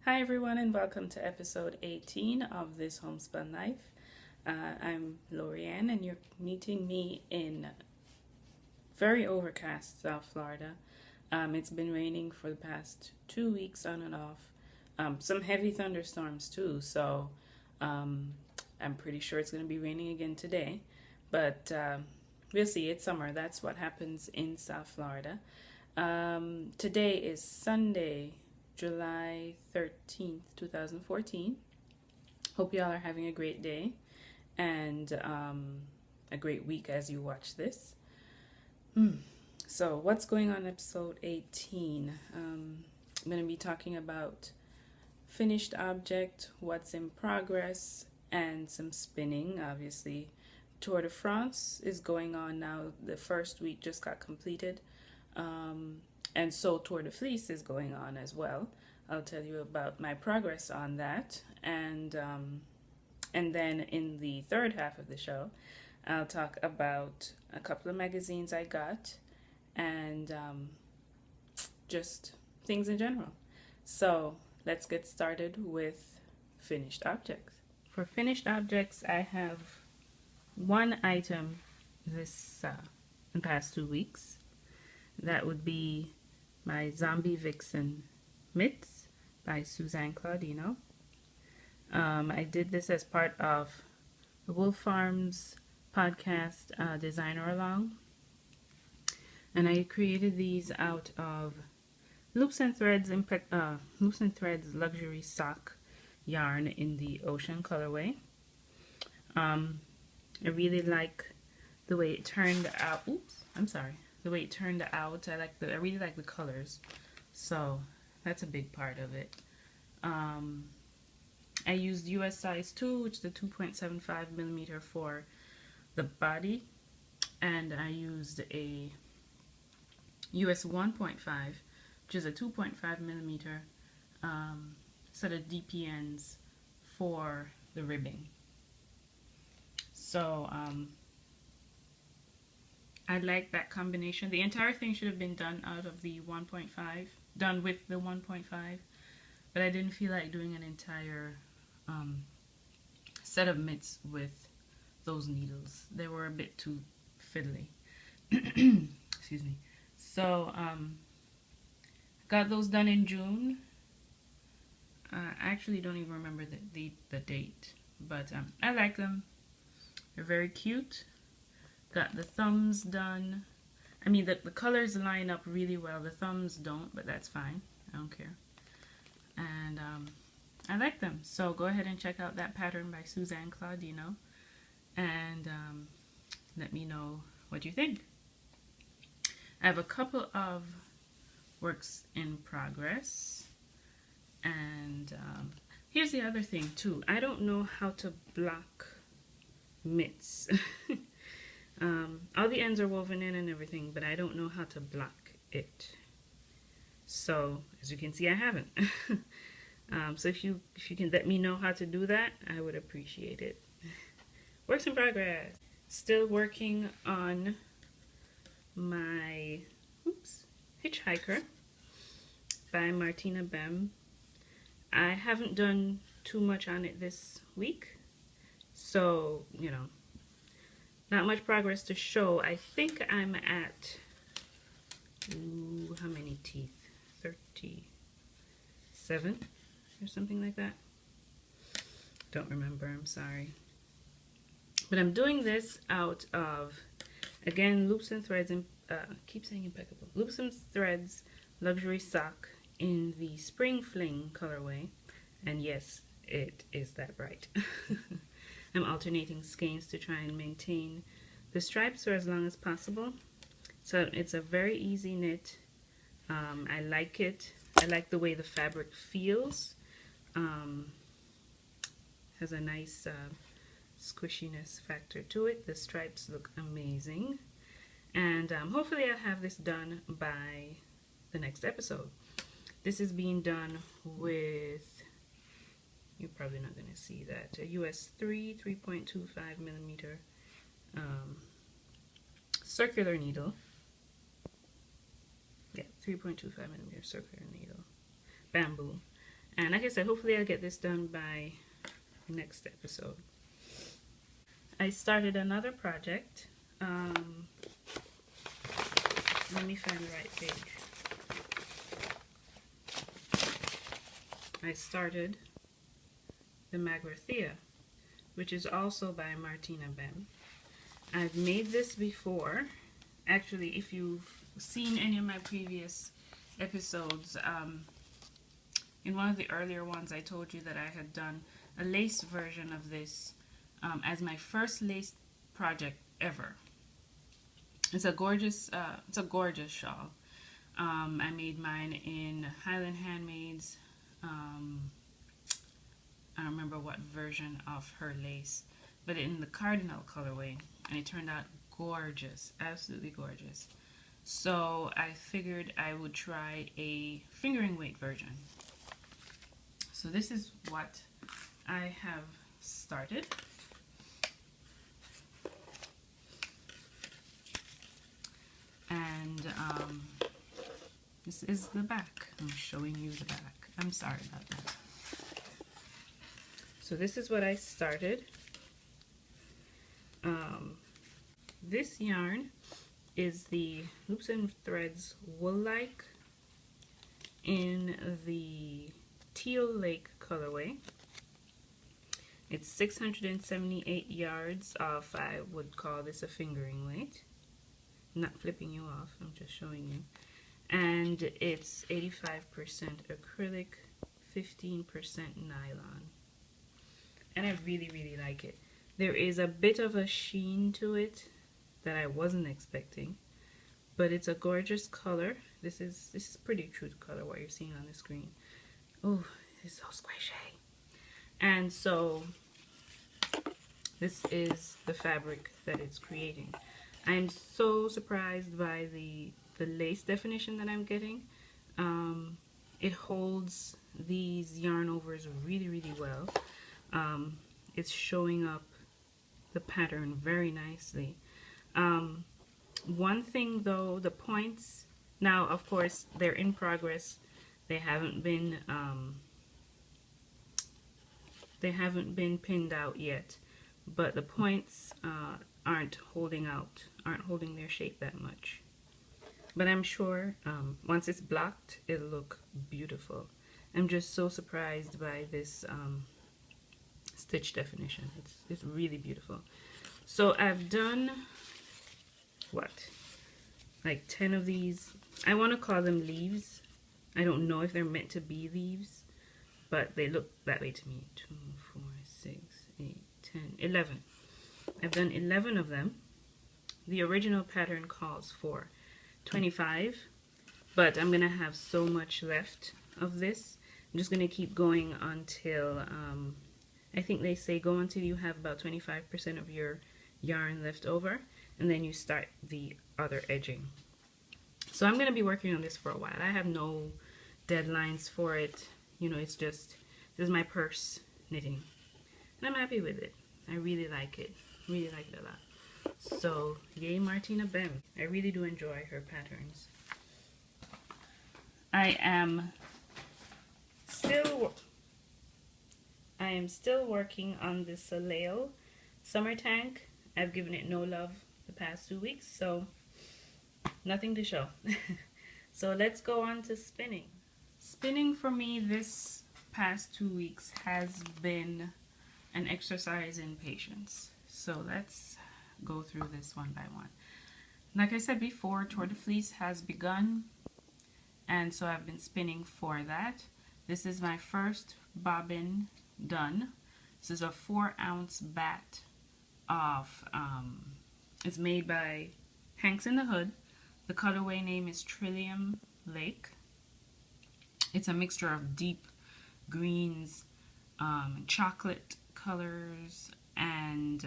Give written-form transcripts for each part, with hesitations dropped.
Hi everyone and welcome to episode 18 of This Homespun Life. I'm Lorianne and you're meeting me in very overcast South Florida. It's been raining for the past 2 weeks on and off. Some heavy thunderstorms too, so I'm pretty sure it's going to be raining again today. But we'll see, it's summer. That's what happens in South Florida. Today is Sunday, July 13th, 2014. Hope y'all are having a great day and a great week as you watch this. So what's going on in episode 18? I'm going to be talking about finished object, what's in progress, and some spinning. Obviously, Tour de France is going on now. The first week just got completed. And so Tour de Fleece is going on as well. I'll tell you about my progress on that. And then in the third half of the show, I'll talk about a couple of magazines I got and just things in general. So let's get started with finished objects. For finished objects, I have one item this the past 2 weeks. That would be my Zombie Vixen mitts by Suzanne Claudino. I did this as part of the Wolf Farms podcast Designer Along. And I created these out of Loops and Threads luxury sock yarn in the Ocean colorway. I really like the way it turned out. The way it turned out. I really like the colors, so that's a big part of it. I used US size 2, which is the 2.75 millimeter for the body, and I used a US 1.5, which is a 2.5 millimeter set of DPNs for the ribbing. So I like that combination. The entire thing should have been done out of the 1.5, done with the 1.5, but I didn't feel like doing an entire set of mitts with those needles. They were a bit too fiddly. Excuse me. So got those done in June. I actually don't even remember the date, but I like them. They're very cute. Got the thumbs done. I mean, the colors line up really well. The thumbs don't, but that's fine. I don't care. And I like them. So go ahead and check out that pattern by Suzanne Claudino. And let me know what you think. I have a couple of works in progress. And here's the other thing, too. I don't know how to block mitts. All the ends are woven in and everything, but I don't know how to block it. So as you can see, I haven't. So if you can let me know how to do that, I would appreciate it. Works in progress. Still working on my Hitchhiker by Martina Bem. I haven't done too much on it this week, so not much progress to show. I think I'm at, how many teeth? 37 or something like that. Don't remember, I'm sorry. But I'm doing this out of, again, Loops and Threads, keep saying impeccable. Loops and Threads luxury sock in the Spring Fling colorway. And yes, it is that bright. I'm alternating skeins to try and maintain the stripes for as long as possible. So it's a very easy knit. I like it. I like the way the fabric feels. Has a nice squishiness factor to it. The stripes look amazing. And hopefully I'll have this done by the next episode. This is being done with, you're probably not going to see that, a US 3.25 millimeter circular needle. Yeah, 3.25 millimeter circular needle. Bamboo. And like I said, hopefully I'll get this done by next episode. I started another project. Let me find the right page. I started the Magrathea, which is also by Martina Bem. I've made this before. Actually, if you've seen any of my previous episodes, in one of the earlier ones I told you that I had done a lace version of this as my first lace project ever. It's a gorgeous shawl. I made mine in Highland Handmaids. I don't remember what version of her lace, but in the cardinal colorway, and it turned out gorgeous, absolutely gorgeous. So I figured I would try a fingering weight version. So this is what I have started. And this is the back. I'm showing you the back. I'm sorry about that. So this is what I started. This yarn is the Loops and Threads Wool-like in the Teal Lake colorway. It's 678 yards of, I would call this a fingering weight. I'm not flipping you off, I'm just showing you. And it's 85% acrylic, 15% nylon. And I really, really like it. There is a bit of a sheen to it that I wasn't expecting, but it's a gorgeous color. This is pretty true to color what you're seeing on the screen. Oh, it's so squishy. And so this is the fabric that it's creating. I'm so surprised by the lace definition that I'm getting. It holds these yarn overs really, really well. It's showing up the pattern very nicely. One thing though, the points, now of course they're in progress. They haven't been pinned out yet, but the points aren't holding their shape that much. But I'm sure once it's blocked, it'll look beautiful. I'm just so surprised by this stitch definition. It's really beautiful. So I've done what, like 10 of these. I want to call them leaves. I don't know if they're meant to be leaves, but they look that way to me. 2, 4, 6, 8, 10, 11. I've done 11 of them. The original pattern calls for 25, but I'm gonna have so much left of this. I'm just gonna keep going until I think they say go until you have about 25% of your yarn left over, and then you start the other edging. So I'm gonna be working on this for a while. I have no deadlines for it. You know, it's just, this is my purse knitting, and I'm happy with it. I really like it. Really like it a lot. So yay Martina Bem. I really do enjoy her patterns. I am still working on the Soleil summer tank. I've given it no love the past 2 weeks, so nothing to show. So let's go on to spinning. Spinning for me this past 2 weeks has been an exercise in patience. So let's go through this one by one. Like I said before, Tour de Fleece has begun, and so I've been spinning for that. This is my first bobbin done. This is a 4-ounce bat of, it's made by Hanks in the Hood. The colorway name is Trillium Lake. It's a mixture of deep greens, chocolate colors, and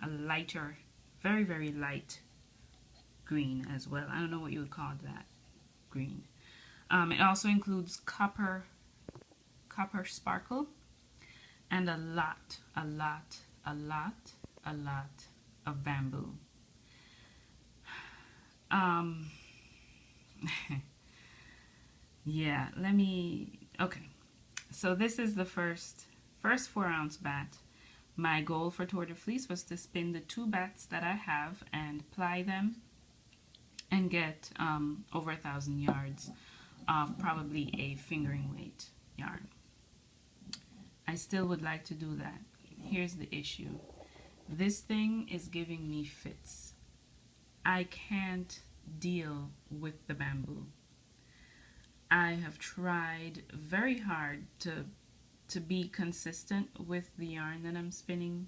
a lighter, very, very light green as well. I don't know what you would call that green. It also includes copper sparkle, and a lot of bamboo. Yeah, okay. So this is the first 4-ounce bat. My goal for Tour de Fleece was to spin the 2 bats that I have and ply them and get over 1,000 yards of probably a fingering weight yarn. I still would like to do that. Here's the issue. This thing is giving me fits. I can't deal with the bamboo. I have tried very hard to be consistent with the yarn that I'm spinning,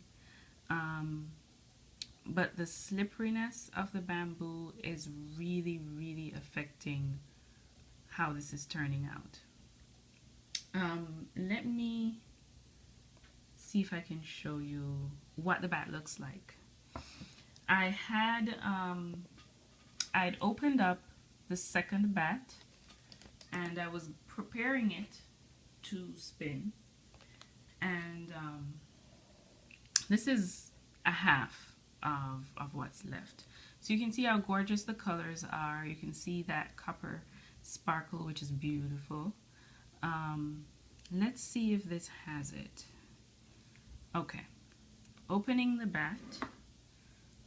but the slipperiness of the bamboo is really affecting how this is turning out. Let me see if I can show you what the bat looks like. I'd opened up the second bat and I was preparing it to spin, and this is a half of what's left. So you can see how gorgeous the colors are. You can see that copper sparkle, which is beautiful. Let's see if this has it. Okay, opening the bat,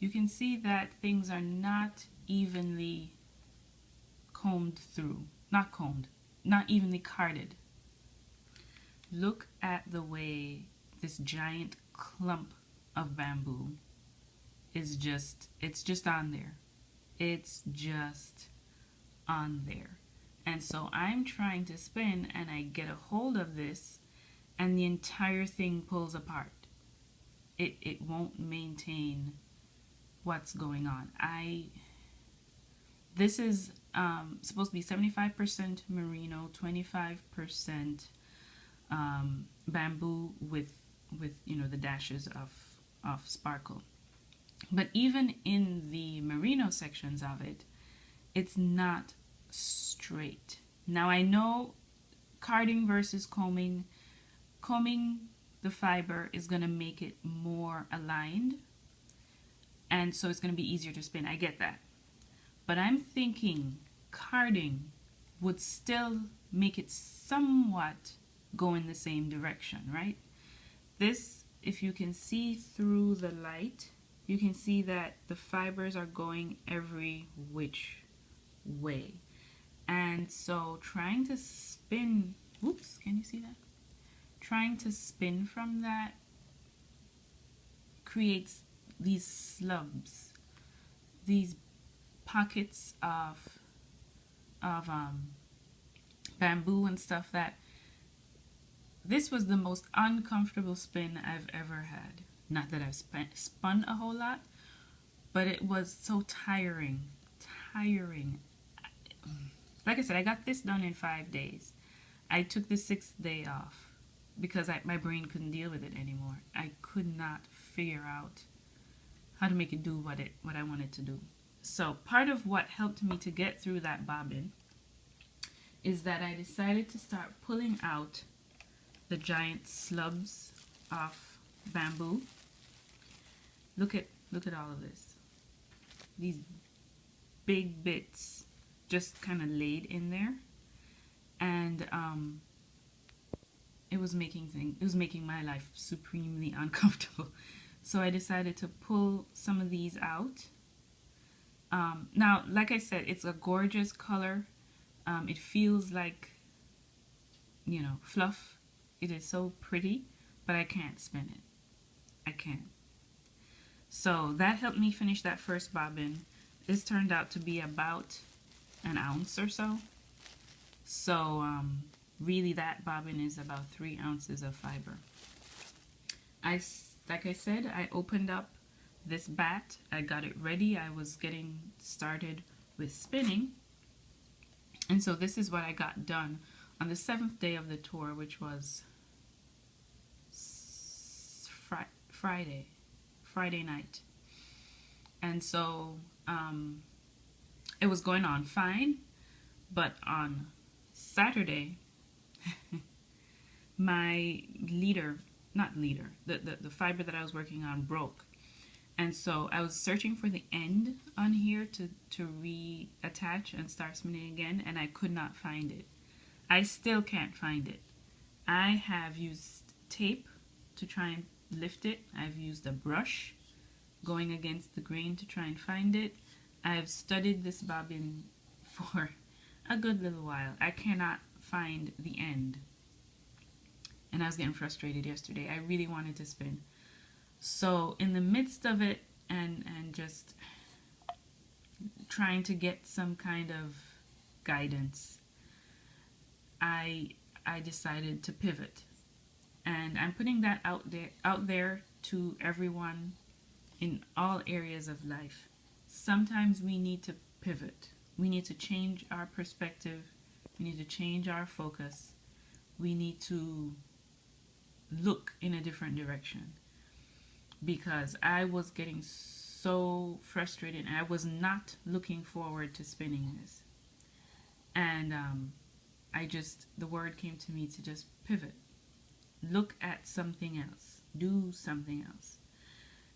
you can see that things are not evenly combed through. Not combed, not evenly carded. Look at the way this giant clump of bamboo is it's just on there. It's just on there. And so I'm trying to spin and I get a hold of this and the entire thing pulls apart. It won't maintain what's going on. This is supposed to be 75% merino, 25% bamboo with you know, the dashes of sparkle. But even in the merino sections of it, it's not straight. Now I know carding versus combing the fiber is going to make it more aligned, and so it's going to be easier to spin. I get that. But I'm thinking carding would still make it somewhat go in the same direction, right? This, if you can see through the light, you can see that the fibers are going every which way. And so trying to spin, oops, can you see that? Trying to spin from that creates these slubs, these pockets of bamboo and stuff. That this was the most uncomfortable spin I've ever had. Not that I've spun a whole lot, but it was so tiring. Like I said, I got this done in 5 days. I took the 6th day off because my brain couldn't deal with it anymore. I could not figure out how to make it do what I wanted to do. So part of what helped me to get through that bobbin is that I decided to start pulling out the giant slubs of bamboo. Look at all of this. These big bits just kind of laid in there, and it was making my life supremely uncomfortable. So I decided to pull some of these out. Now, like I said, it's a gorgeous color. It feels like, you know, fluff. It is so pretty, but I can't spin it. I can't. So that helped me finish that first bobbin. This turned out to be about an ounce or so. So really that bobbin is about 3 ounces of fiber. Like I said, I opened up this bat. I got it ready. I was getting started with spinning. And so this is what I got done on the 7th day of the tour, which was Friday night. And so it was going on fine, but on Saturday my the fiber that I was working on broke, and so I was searching for the end on here to reattach and start spinning again, and I could not find it. I still can't find it. I have used tape to try and lift it. I've used a brush going against the grain to try and find it. I've studied this bobbin for a good little while. I cannot find the end. And I was getting frustrated yesterday. I really wanted to spin. So in the midst of it and just trying to get some kind of guidance, I decided to pivot. And I'm putting that out there to everyone in all areas of life. Sometimes we need to pivot. We need to change our perspective. We need to change our focus. We need to look in a different direction. Because I was getting so frustrated. I was not looking forward to spinning this. And the word came to me to just pivot. Look at something else. Do something else.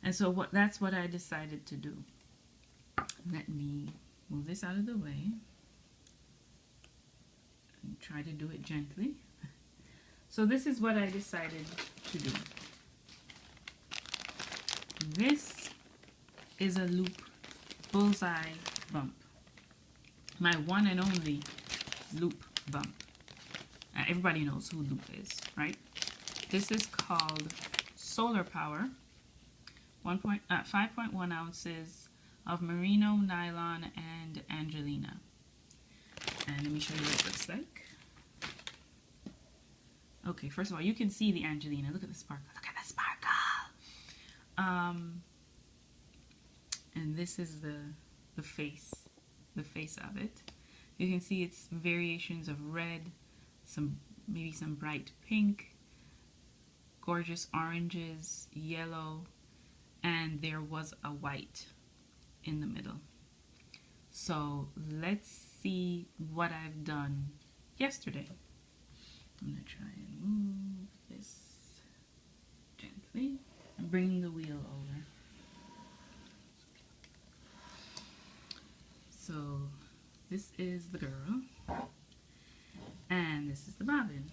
And so that's what I decided to do. Let me move this out of the way and try to do it gently. So this is what I decided to do. This is a loop bullseye bump. My one and only loop bump. Everybody knows who loop is, right? This is called Solar Power. 5.1 ounces of merino, nylon, and Angelina. And let me show you what it looks like. Okay, first of all, you can see the Angelina. Look at the sparkle. Look at the sparkle. And this is the face of it. You can see it's variations of red, maybe some bright pink, gorgeous oranges, yellow, and there was a white in the middle. So let's see what I've done yesterday. I'm going to try and move this gently. I'm bringing the wheel over. So this is the girl and this is the bobbin.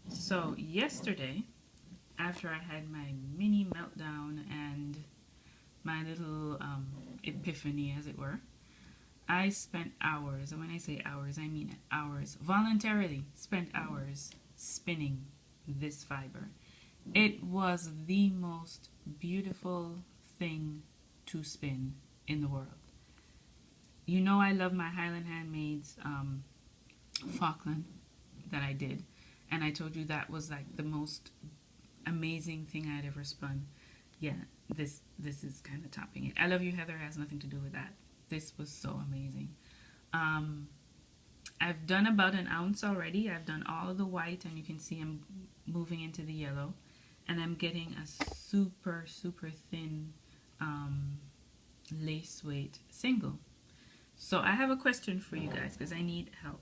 So yesterday, after I had my mini meltdown and my little epiphany, as it were, I spent hours, and when I say hours, I mean hours, voluntarily spent hours spinning this fiber. It was the most beautiful thing to spin in the world. You know I love my Highland Handmaids Falkland that I did, and I told you that was like the most amazing thing I'd ever spun. Yeah, this is kind of topping it. I Love You, Heather has nothing to do with that. This was so amazing. I've done about an ounce already. I've done all of the white, and you can see I'm moving into the yellow, and I'm getting a super thin lace weight single. So I have a question for you guys because I need help.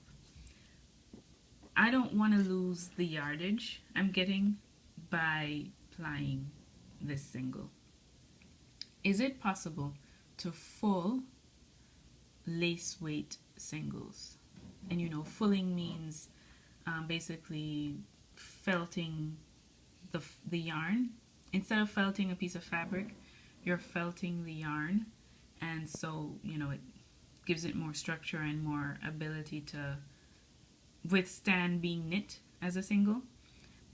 I don't want to lose the yardage I'm getting by plying this single. Is it possible to full lace weight singles? And you know, fulling means basically felting the yarn. Instead of felting a piece of fabric, you're felting the yarn, and so you know it gives it more structure and more ability to withstand being knit as a single.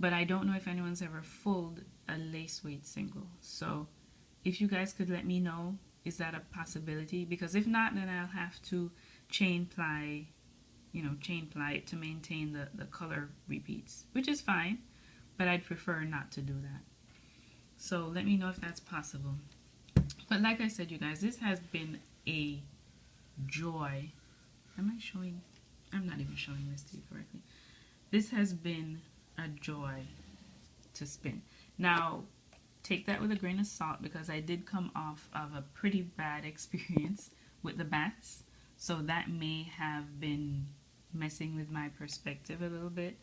But I don't know if anyone's ever fulled a lace weight single. So if you guys could let me know, is that a possibility? Because if not, then I'll have to chain ply it to maintain the color repeats, which is fine, but I'd prefer not to do that. So let me know if that's possible. But like I said, you guys, this has been a joy. I'm not even showing this to you correctly. This has been a joy to spin. Now, take that with a grain of salt, because I did come off of a pretty bad experience with the bats, so that may have been messing with my perspective a little bit.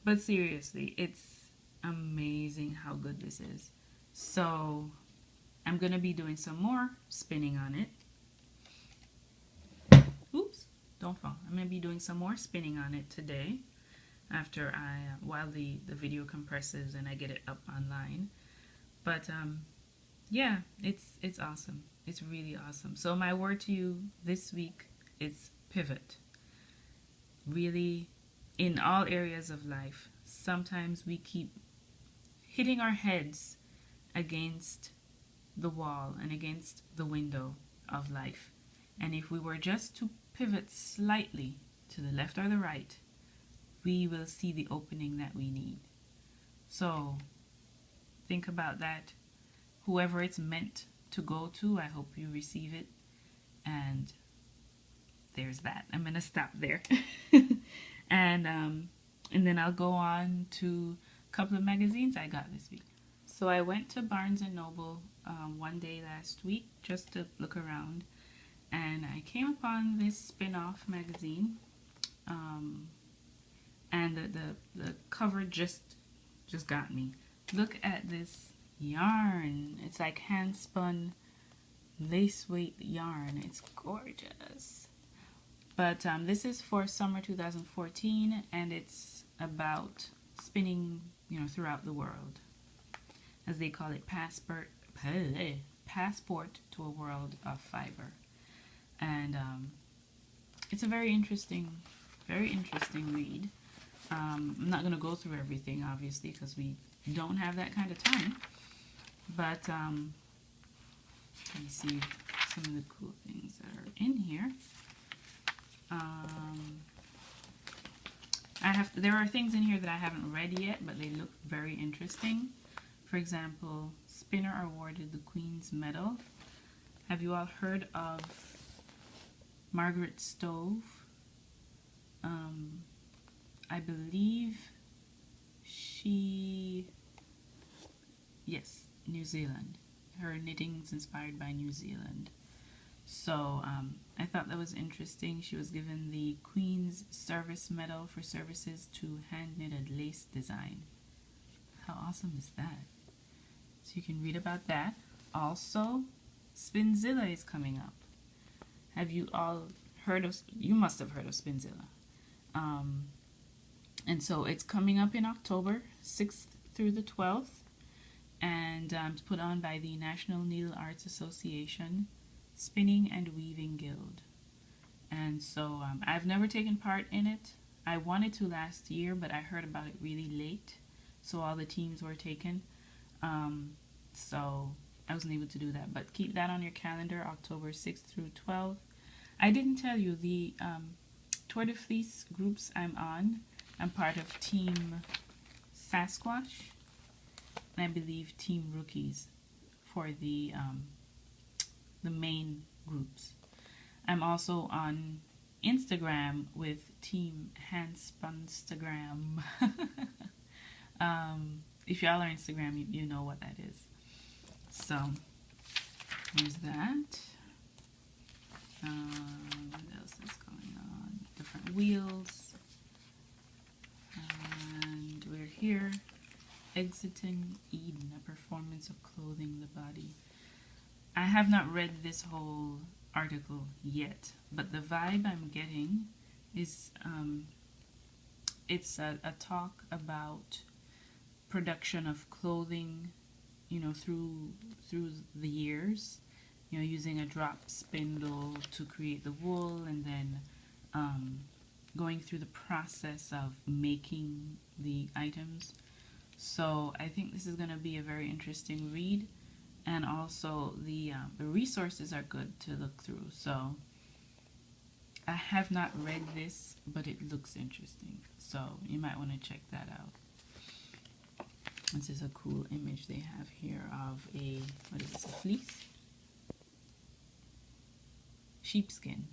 But seriously, it's amazing how good this is. So I'm gonna be doing some more spinning on it. Oops, don't fall. I'm gonna be doing some more spinning on it today. after while the video compresses and I get it up online. But yeah, it's awesome. It's really awesome. So my word to you this week is pivot. Really, in all areas of life, sometimes we keep hitting our heads against the wall and against the window of life. And if we were just to pivot slightly to the left or the right, we will see the opening that we need. So think about that. Whoever it's meant to go to, I hope you receive it. And there's that. I'm going to stop there. and then I'll go on to a couple of magazines I got this week. So I went to Barnes & Noble one day last week just to look around. And I came upon this spin-off magazine. And the cover just got me. Look at this yarn. It's like hand spun lace weight yarn. It's gorgeous. But this is for summer 2014, and it's about spinning, throughout the world, as they call it, passport to a world of fiber. And it's a very interesting read. I'm not going to go through everything, obviously, because we don't have that kind of time. But let me see some of the cool things that are in here. There are things in here that I haven't read yet, but they look very interesting. For example, spinner awarded the Queen's Medal. Have you all heard of Margaret Stove? I believe yes, New Zealand. Her knitting's inspired by New Zealand. So I thought that was interesting. She was given the Queen's Service Medal for services to hand-knitted lace design. How awesome is that? So you can read about that. Also, Spinzilla is coming up. Have you all heard of, you must have heard of Spinzilla. And so it's coming up in October 6th through the 12th, and it's put on by the National Needle Arts Association Spinning and Weaving Guild. And so I've never taken part in it. I wanted to last year, but I heard about it really late, so all the teams were taken. So I wasn't able to do that, but keep that on your calendar, October 6th through 12th. I didn't tell you the Tour de Fleece groups I'm on. I'm part of Team Sasquatch, and I believe Team Rookies for the main groups. I'm also on Instagram with Team Handspunstagram. If y'all are Instagram, you know what that is. So there's that. What else is going on? Different wheels. And we're here. Exiting Eden, a performance of clothing the body. I have not read this whole article yet, but the vibe I'm getting is it's a talk about production of clothing, through the years, using a drop spindle to create the wool, and then going through the process of making the items. So I think this is going to be a very interesting read, and also the resources are good to look through. So I have not read this, but it looks interesting, so you might want to check that out. This is a cool image they have here of a fleece? Sheepskin,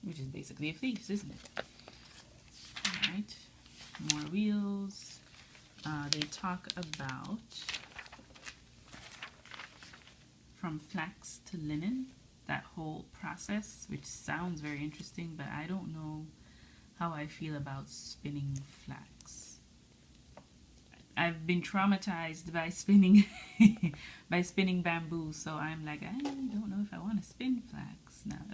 which is basically a fleece, isn't it? Alright, more wheels. They talk about from flax to linen, that whole process, which sounds very interesting, but I don't know how I feel about spinning flax. I've been traumatized by spinning bamboo, so I'm like, I don't know if I want to spin flax now.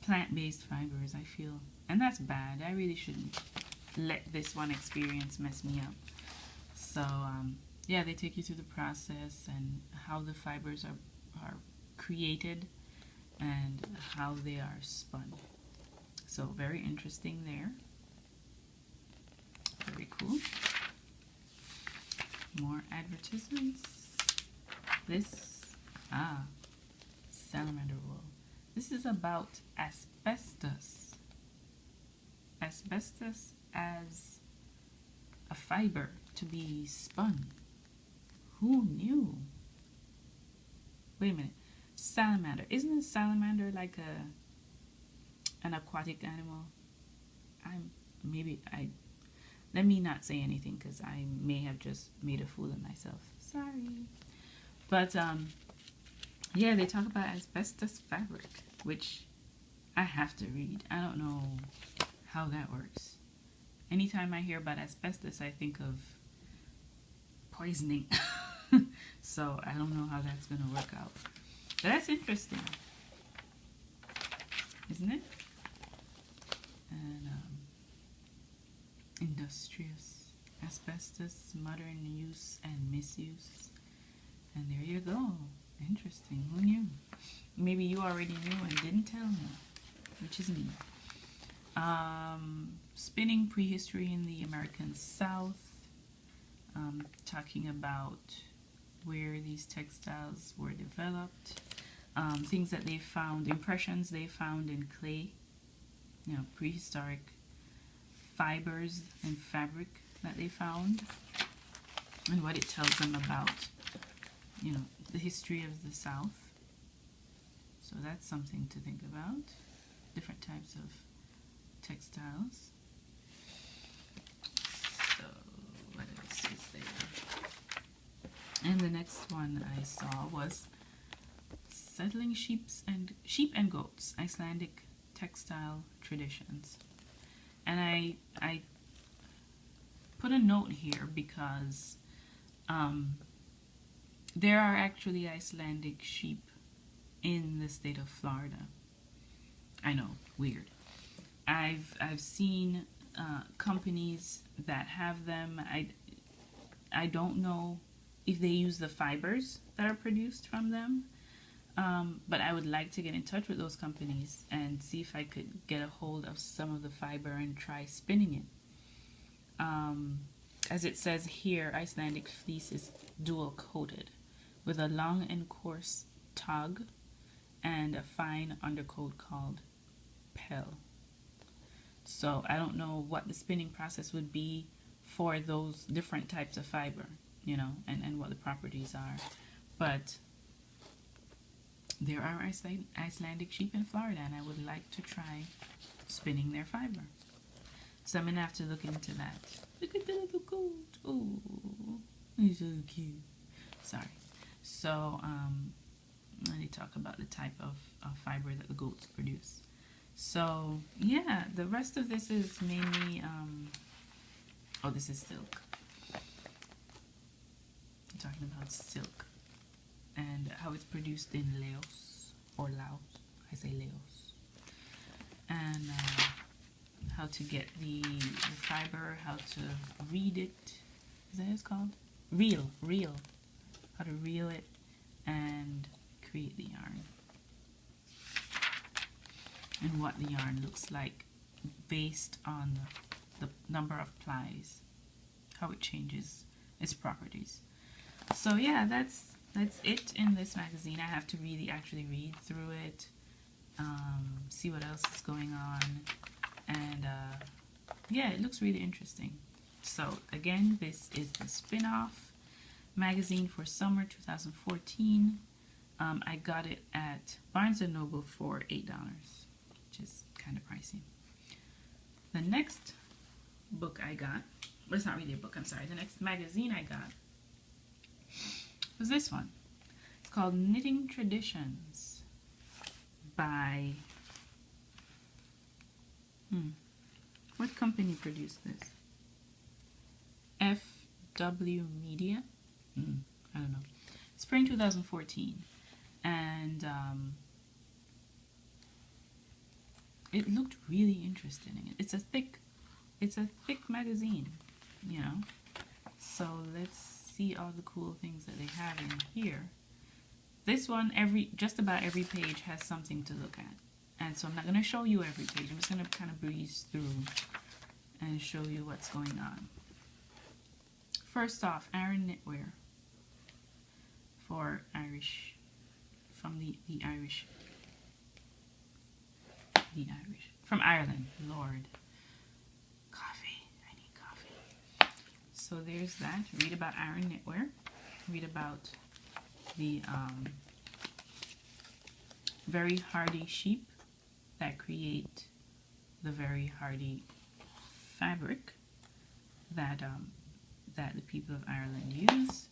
plant-based fibers, I feel. And that's bad. I really shouldn't let this one experience mess me up. So, yeah, they take you through the process and how the fibers are created and how they are spun. So, very interesting there. Very cool. More advertisements. This, salamander wool. This is about asbestos. Asbestos as a fiber to be spun. Who knew? Wait a minute. Salamander. Isn't a salamander like an aquatic animal? Let me not say anything because I may have just made a fool of myself. Sorry. But yeah, they talk about asbestos fabric, which I have to read. I don't know how that works. Anytime I hear about asbestos, I think of poisoning. So I don't know how that's going to work out. But that's interesting, isn't it? And industrious asbestos, modern use and misuse. And there you go. Interesting. Who knew? Maybe you already knew and didn't tell me, which is me. Spinning prehistory in the American South. Talking about where these textiles were developed. Things that they found, impressions they found in clay. You know, prehistoric fibers and fabric that they found. And what it tells them about, you know, the history of the South. So that's something to think about. Different types of textiles. So what else is there? And the next one I saw was settling sheep and goats, Icelandic textile traditions. And I put a note here because there are actually Icelandic sheep in the state of Florida. I know, weird. I've seen companies that have them. I don't know if they use the fibers that are produced from them, but I would like to get in touch with those companies and see if I could get a hold of some of the fiber and try spinning it. As it says here, Icelandic fleece is dual coated with a long and coarse tog and a fine undercoat called pell. So I don't know what the spinning process would be for those different types of fiber, you know, and what the properties are. But there are Icelandic sheep in Florida, and I would like to try spinning their fiber. So I'm going to have to look into that. Look at the little goat. Oh, he's so cute. Sorry. So, let me talk about the type of fiber that the goats produce. So, yeah, the rest of this is mainly, oh, this is silk. I'm talking about silk and how it's produced in Laos, or Laos. I say Laos. And how to get the fiber, how to read it. Is that what it's called? Reel. How to reel it and create the yarn. And what the yarn looks like based on the number of plies. How it changes its properties. So yeah, that's it in this magazine. I have to really actually read through it, see what else is going on, and yeah, it looks really interesting. So again, this is the spin-off magazine for summer 2014. I got it at Barnes & Noble for $8, which is kind of pricey. The next book I got, well, it's not really a book, I'm sorry. The next magazine I got was this one. It's called Knitting Traditions by, what company produced this? FW Media? I don't know. Spring 2014. And it looked really interesting. It's a thick magazine, you know. So let's see all the cool things that they have in here. This one, just about every page has something to look at. And so I'm not going to show you every page. I'm just going to kind of breeze through and show you what's going on. First off, Aran knitwear for Irish, from the Irish, from Ireland. Lord, coffee, I need coffee. So there's that. Read about Aran knitwear. Read about the very hardy sheep that create the very hardy fabric that that the people of Ireland use.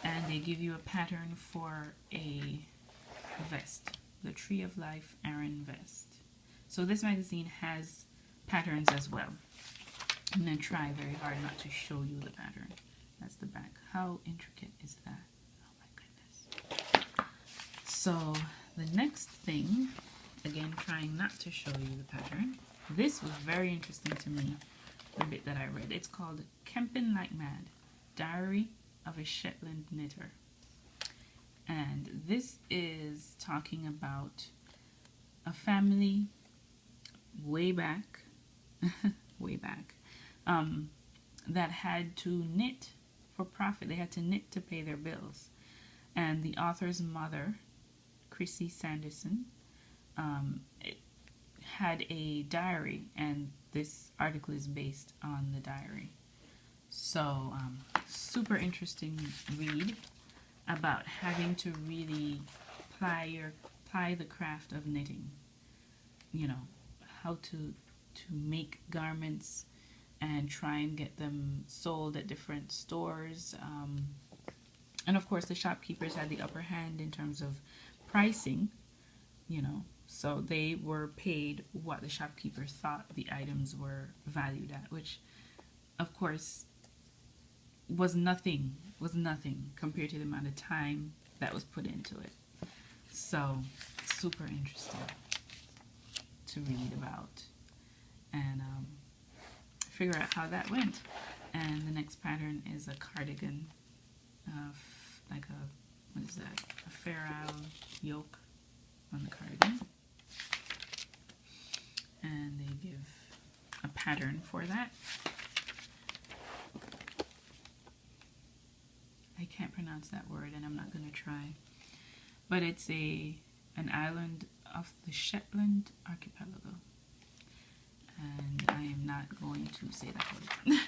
And they give you a pattern for a vest, the Tree of Life Aran vest. So this magazine has patterns as well. I'm going to try very hard not to show you the pattern. That's the back. How intricate is that? Oh my goodness. So the next thing, again trying not to show you the pattern. This was very interesting to me, the bit that I read. It's called Kempin Like Mad, Diary of a Shetland Knitter. And this is talking about a family way back, that had to knit for profit. They had to knit to pay their bills. And the author's mother, Chrissy Sanderson, had a diary, and this article is based on the diary. So super interesting read about having to really ply the craft of knitting. You know, how to make garments and try and get them sold at different stores. And of course the shopkeepers had the upper hand in terms of pricing, you know, so they were paid what the shopkeeper thought the items were valued at, which of course was nothing compared to the amount of time that was put into it. So super interesting to read about and figure out how that went. And the next pattern is a cardigan, like a, what is that, a Fair Isle yoke on the cardigan. And they give a pattern for that. I can't pronounce that word and I'm not going to try. But it's an island of the Shetland archipelago. And I am not going to say that word.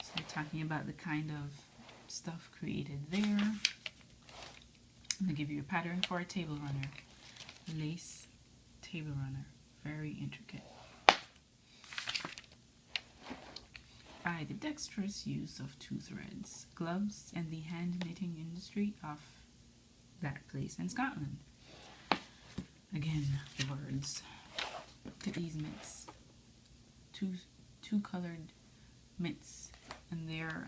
So they're talking about the kind of stuff created there. I'm going to give you a pattern for a table runner. Lace table runner. Very intricate. By the dexterous use of 2 threads, gloves, and the hand knitting industry of that place in Scotland. Again, the words. Look at these mitts. Two colored mitts, and they're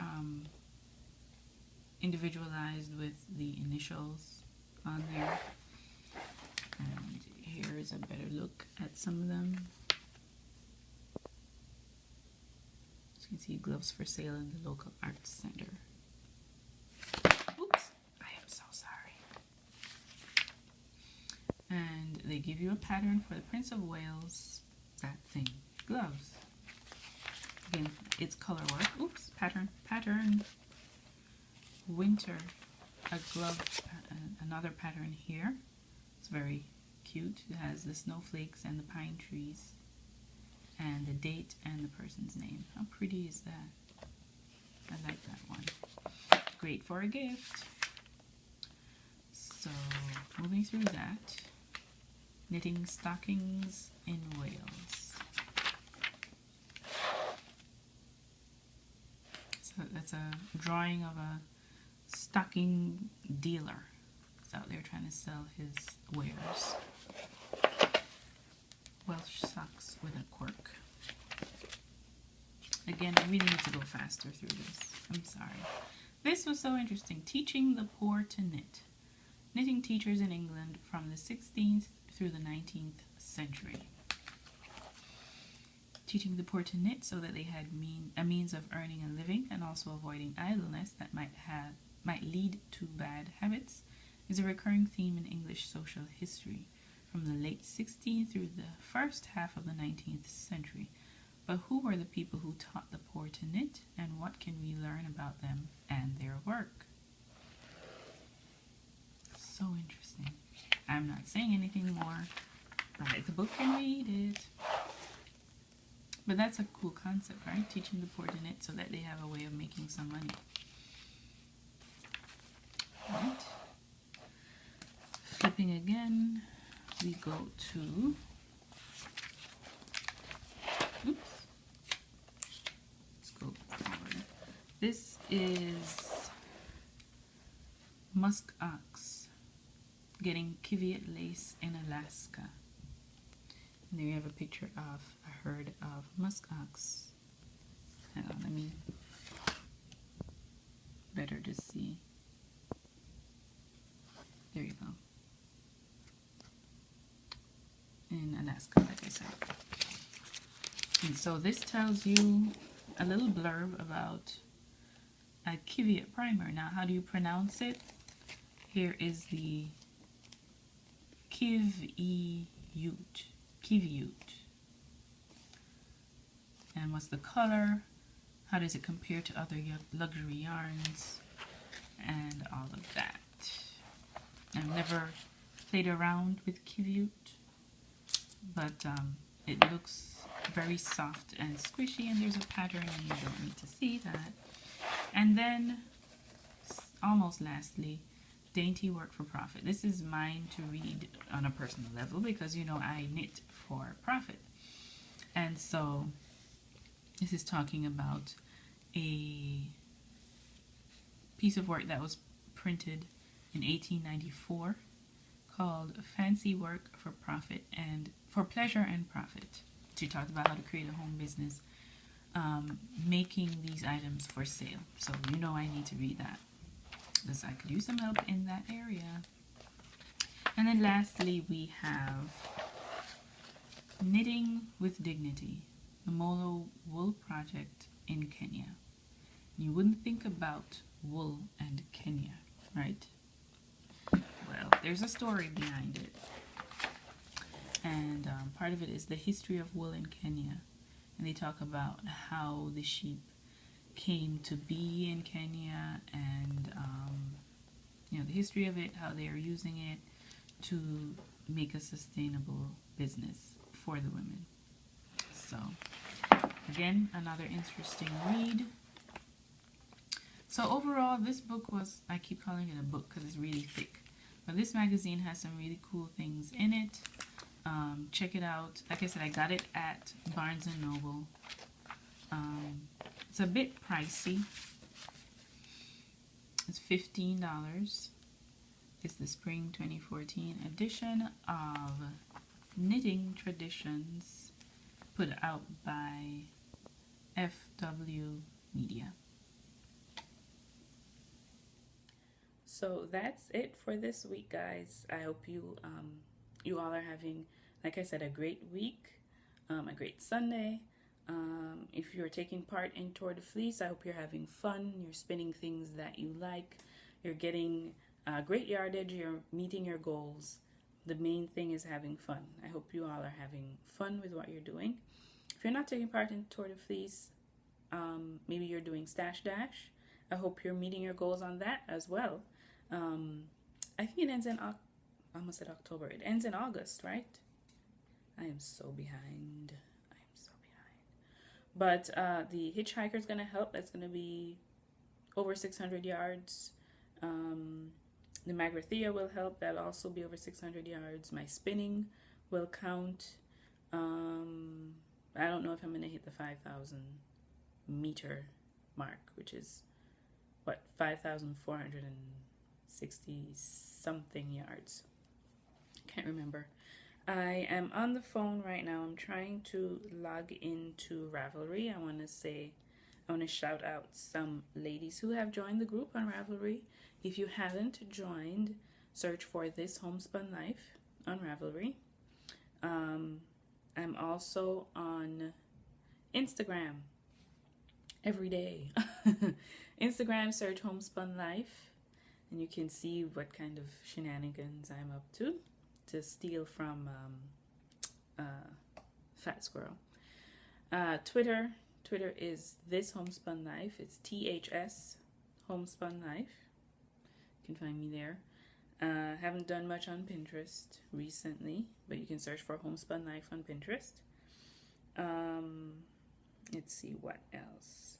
individualized with the initials on there. And here is a better look at some of them. As you can see, gloves for sale in the local arts center. Oops, I am so sorry. And they give you a pattern for the Prince of Wales, that thing, gloves. Again, it's color work. Oops, pattern. Winter, a glove, another pattern here. It's very cute. It has the snowflakes and the pine trees and the date and the person's name. How pretty is that? I like that one. Great for a gift. So, moving through that. Knitting stockings in Wales. So that's a drawing of a stocking dealer. He's out there trying to sell his wares. Welsh socks with a quirk. Again, I really need to go faster through this. I'm sorry. This was so interesting. Teaching the poor to knit. Knitting teachers in England from the 16th through the 19th century. Teaching the poor to knit so that they had a means of earning a living and also avoiding idleness that might lead to bad habits is a recurring theme in English social history from the late 16th through the first half of the 19th century. But who were the people who taught the poor to knit, and what can we learn about them and their work? So interesting. I'm not saying anything more. Write the book and read it. But that's a cool concept, right? Teaching the poor to knit so that they have a way of making some money. Right? Flipping again, we go to, oops, let's go forward. This is musk ox getting Kiviot lace in Alaska. And there you have a picture of a herd of musk ox. Hang on, let me better to see. There you go. In Alaska, like I said. And so this tells you a little blurb about a Kiviot primer. Now, how do you pronounce it? Here is the Kiviot. And what's the color? How does it compare to other luxury yarns? And all of that. I've never played around with Kiviot, but it looks very soft and squishy, and there's a pattern and you don't need to see that. And then, almost lastly, Dainty Work for Profit. This is mine to read on a personal level because, you know, I knit for profit. And so this is talking about a piece of work that was printed in 1894 called Fancy Work for Profit and for Pleasure and Profit. She talked about how to create a home business making these items for sale. So you know I need to read that because I could use some help in that area. And then lastly we have Knitting with Dignity, the Molo Wool Project in Kenya. You wouldn't think about wool and Kenya, right? Well, there's a story behind it. And part of it is the history of wool in Kenya. And they talk about how the sheep came to be in Kenya and, you know, the history of it, how they are using it to make a sustainable business for the women. So, again, another interesting read. So overall, this book was, I keep calling it a book because it's really thick. But this magazine has some really cool things in it. Check it out. Like I said, I got it at Barnes & Noble. It's a bit pricey. It's $15. It's the Spring 2014 edition of Knitting Traditions, put out by FW Media. So that's it for this week, guys. I hope you you all are having, like I said, a great week, a great Sunday. If you're taking part in Tour de Fleece, I hope you're having fun. You're spinning things that you like. You're getting great yardage. You're meeting your goals. The main thing is having fun. I hope you all are having fun with what you're doing. If you're not taking part in Tour de Fleece, maybe you're doing Stash Dash. I hope you're meeting your goals on that as well. I think it ends in, I almost said October. It ends in August, right? I am so behind. I am so behind. But the Hitchhiker is going to help. That's going to be over 600 yards. The Magrathea will help. That'll also be over 600 yards. My spinning will count. I don't know if I'm going to hit the 5,000 meter mark, which is, what, 5,460 something yards. Can't remember. I am on the phone right now. I'm trying to log into Ravelry. I want to shout out some ladies who have joined the group on Ravelry. If you haven't joined, search for This Homespun Life on Ravelry. I'm also on Instagram every day. Instagram, search Homespun Life, and you can see what kind of shenanigans I'm up to steal from Fat Squirrel. Twitter is This Homespun Life. It's THS Homespun Life. You can find me there. Haven't done much on Pinterest recently, but you can search for Homespun Life on Pinterest. Let's see what else.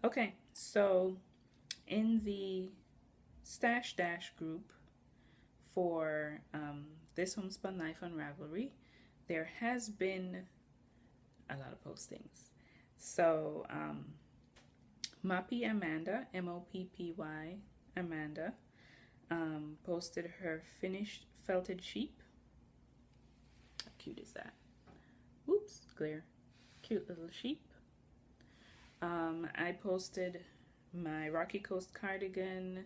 Okay, so in the Stash Dash group for This Homespun Life on Ravelry, there has been a lot of postings. So Moppy Amanda, Moppy Amanda, posted her finished felted sheep. How cute is that? Oops, glare. Cute little sheep. I posted my Rocky Coast cardigan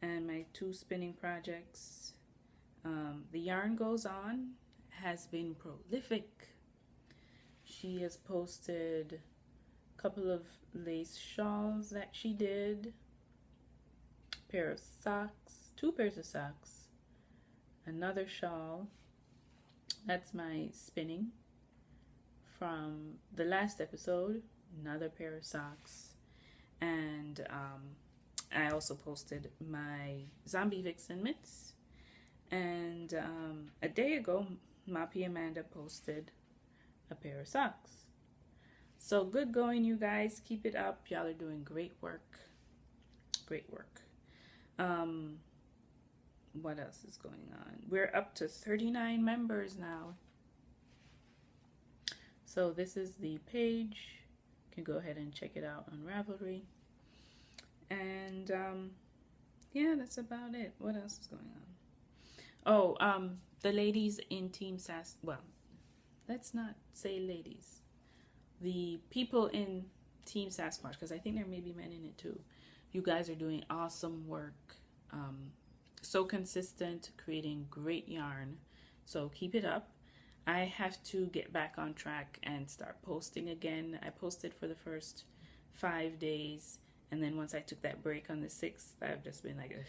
and my 2 spinning projects. The Yarn Goes On has been prolific. She has posted a couple of lace shawls that she did, pair of socks, 2 pairs of socks, another shawl. That's my spinning from the last episode, another pair of socks, and I also posted my Zombie Vixen mitts, and a day ago Moppy Amanda posted a pair of socks. So good going, you guys. Keep it up. Y'all are doing great work. Great work. What else is going on? We're up to 39 members now. So this is the page. You can go ahead and check it out on Ravelry. And yeah, that's about it. What else is going on? Oh, the ladies in Team Sass. Well, let's not say ladies. The people in Team Sasquatch, because I think there may be men in it too. You guys are doing awesome work. So consistent, creating great yarn. So keep it up. I have to get back on track and start posting again. I posted for the first 5 days, and then once I took that break on the 6th, I've just been like, ugh.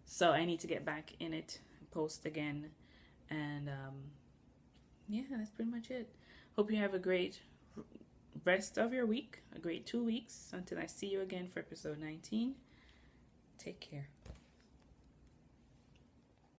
So I need to get back in it, post again, and yeah, that's pretty much it. Hope you have a great rest of your week, a great 2 weeks until I see you again for episode 19. Take care.